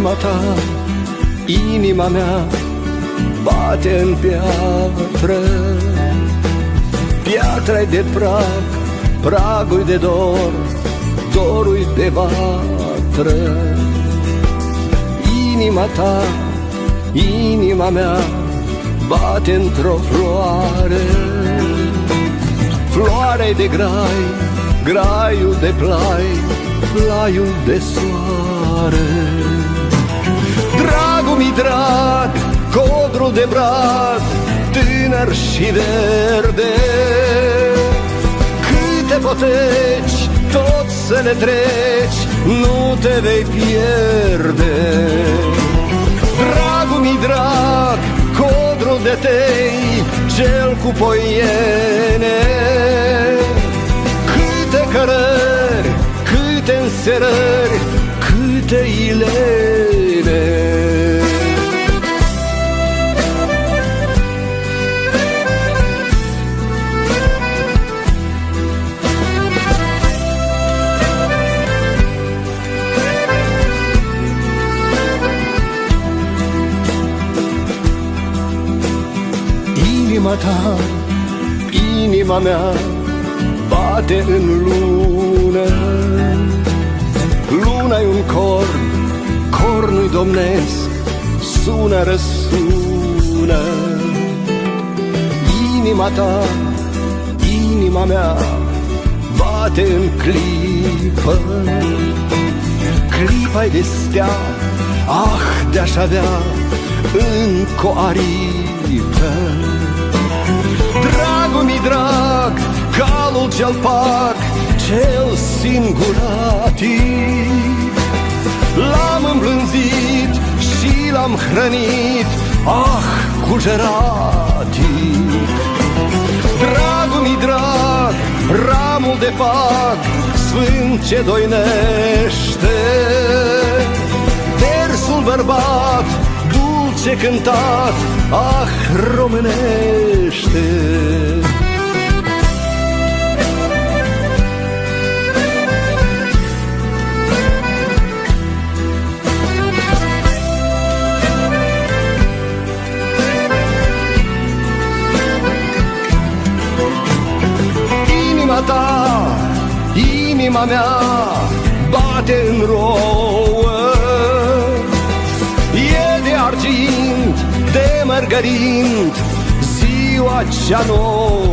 Inima ta, inima mea, bate în piatră. Piatra-i de prag, pragul de dor, dorul de vatră. Inima ta, inima mea, bate într-o floare. Floarea-i de grai, graiul de plai, plaiul de soare. Dragul mi drag, codrul de brad, tânăr și verde. Câte poteci, tot să le treci, nu te vei pierde. Dragul mi drag, codrul de tei, cel cu poiene. Câte cărări, câte înserări, câte ilene. Inima ta, inima mea, bate în lună. Luna-i un corn, cornul-i domnesc, sună, răsună. Inima ta, inima mea, bate în clipă. Clipa-i de stea, ah, de-aș avea încă o aripă. Dragul mi drag, calul cel pac, cel singuratic. L-am îmblânzit și l-am hrănit, ah, cu geratic. Dragul mi drag, ramul de fac, sfânt ce doinește. Versul bărbat, dulce cântat, ah, românește. Inima ta, inima mea, bate în rouă. E de argint, de mărgărind, ziua cea nouă.